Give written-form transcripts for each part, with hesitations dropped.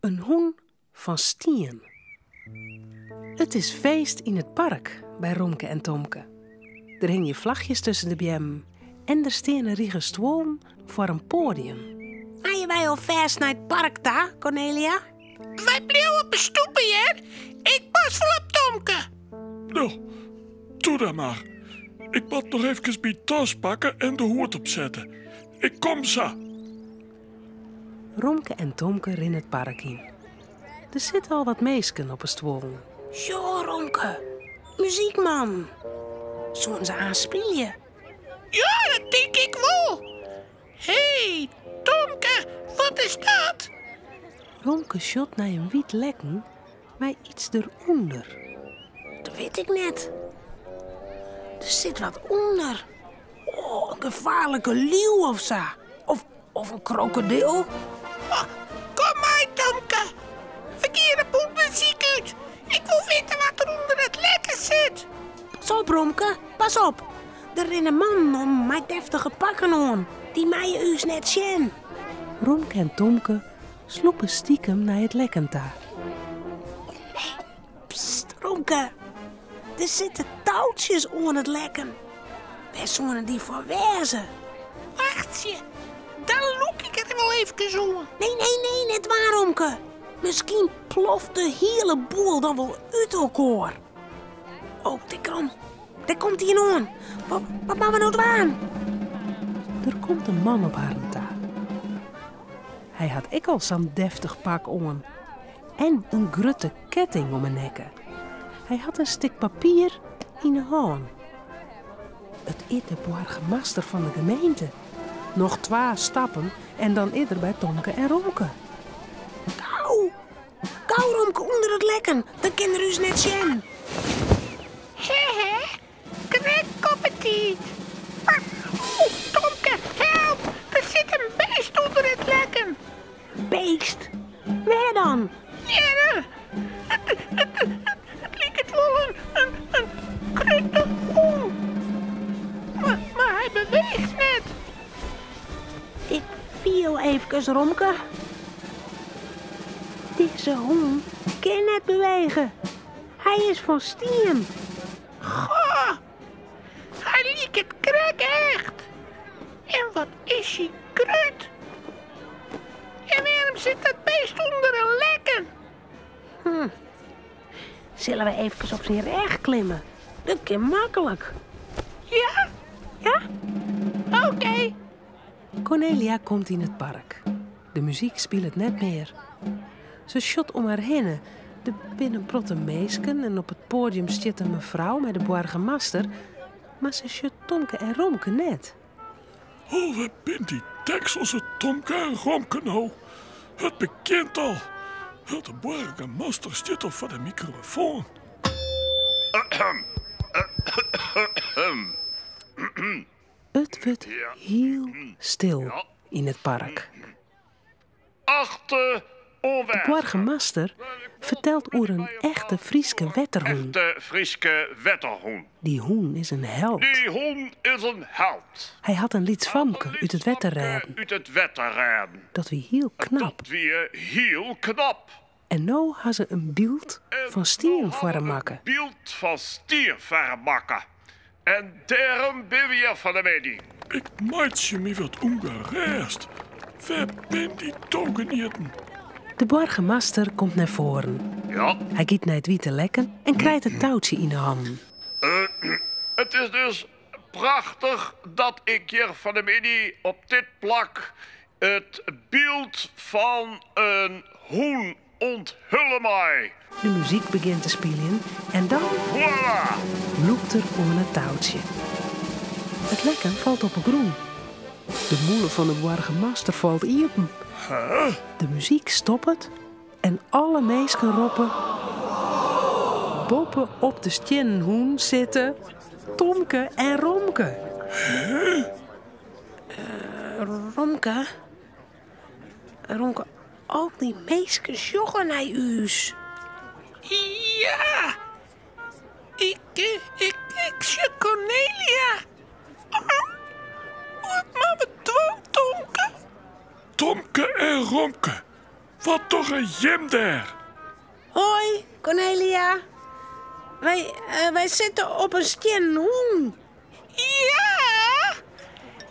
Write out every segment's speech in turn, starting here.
Een hoen van stien. Het is feest in het park bij Romke en Tomke. Er hing je vlagjes tussen de bjem en er staan een riege stoel voor een podium. Gaan wij al vers naar het park daar, Cornelia? Wij bleven op een stoepje, hè? Ik pas vol op Tomke. Nou, doe dat maar. Ik moet nog even mijn tas pakken en de hoed opzetten. Ik kom zo. Romke en Tomke rennen het park in. Er zitten al wat meesken op een stoel. Zo, Romke. Muziekman. Zullen ze aanspelen? Ja, dat denk ik wel. Hé, Tomke, wat is dat? Romke shot naar een wit lekken, maar iets eronder. Dat weet ik net. Er zit wat onder. Oh, een gevaarlijke leeuw of zo. Of een krokodil. Oh, kom maar, Tomke. Verkeerde poep muziek uit. Ik wil weten wat er onder het lekker zit. Pas op, Romke. Pas op. Er rennen een man om met deftige pakken aan. Die mij je net zien. Romke en Tomke sloepen stiekem naar het lekken daar. Psst, Romke. Er zitten touwtjes onder het lekken. Wij zullen die voor wezen. Wacht je. Dan look ik het wel even zo. Nee, net waar, Romke. Misschien ploft de hele boel dan wel uit elkaar. Oh, daar komt hij aan. Wat gaan we nou doen? Er komt een man op haar taal. Hij had ik al zo'n deftig pak om. En een grutte ketting om mijn nekken. Hij had een stuk papier in de hand. Het is de burgemeester van de gemeente. Nog 2 stappen en dan is er bij Tomke en Romke. Kou, Romke, onder het lekken. Dan kan er u net zien. Hé, krekkoppetiet. Tomke, help. Er zit een beest onder het lekken. Beest? Waar dan? Ja, het lijkt het wel een krutte hoen. Maar hij beweegt net. Ik viel even, Romke. Deze hoen kan net bewegen. Hij is van stien. Goh, hij lijkt het krek echt. En wat is hij krut? En waarom zit dat beest onder een lekken? Zullen we even op zijn rug klimmen? Dat kan makkelijk. Ja? Ja? Oké. Cornelia komt in het park. De muziek speelt net meer. Ze shot om haar heen. De binnenprotte meesken en op het podium zit een mevrouw met de burgemeester. Maar ze shot Tomke en Romke net. Oh, wat bent die dekselse Tomke en Romke nou? Het bekend al. De burgemeester zit op voor de microfoon. Het wordt heel stil in het park. Achte De burgemeester vertelt over een echte Frieske wetterhoen. echte Frieske wetterhoen. Die hoen is een held. Die hoen is een held. Hij had een lietsvamke uit het wetterrijden. Uit het wetterrijden. Dat wie heel knap. Dat weer heel knap. En nou had ze een beeld van stieren voor hem maken. Een beeld van stier vermakken. En daarom ben we hier van de mening. Ik maak je me wat ongereest. Waar bent die togenieten? De burgemeester komt naar voren. Ja, Hij gaat naar het witte lekken en krijgt het touwtje in de hand. het is dus prachtig dat ik hier van de mening op dit plak het beeld van een hoen onthullen mij. De muziek begint te spelen en dan Voilà! loopt er om het touwtje. Het lekken valt op een groen. De moeder van de burgemeester valt open. De muziek stopt en alle meesken roepen. Boppen op de stjennenhoen zitten Tomke en Romke. Romke, al die meisjes joggen naar u's. Ja. Ik zie Cornelia. Wat maar we doen, Tomke? Tomke en Romke. Wat toch een jem daar? Hoi, Cornelia. Wij zitten op een stien hoen. Ja,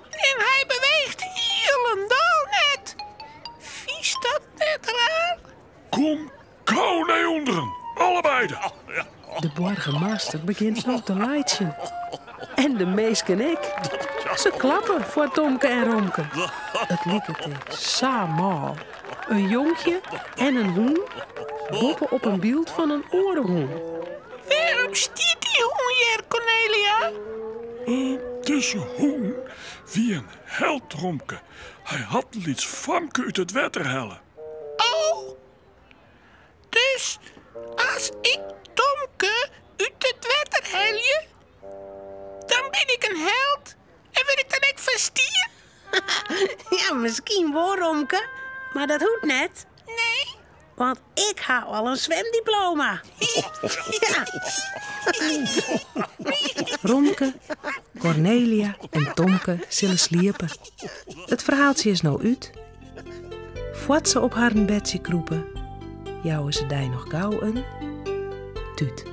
en hij beweegt helemaal net. Vies dat net raar? Kom gauw naar onderen, allebei. De burgemeester begint nog te leidjen. En de meesken ik. Ze klappen voor Tomke en Romke. Het lieket samen. Een jonkje en een hoen boppen op een beeld van een orenhoen. Waarom stiet die hoen hier, Cornelia? Tussen hoen wie een held, Romke. Hij had iets famke uit het water hellen. Oh, dus als ik Tomke uit het water helje, dan ben ik een held en word ik dan ook verstier? Ja, misschien wel, Romke. Maar dat hoeft net. Nee. Want ik hou al een zwemdiploma. Ja. Romke, Cornelia en Tomke zullen sliepen. Het verhaaltje is nou uit. Voordat ze op haar bedje kroepen, jouwen ze daar nog gauw een tuut.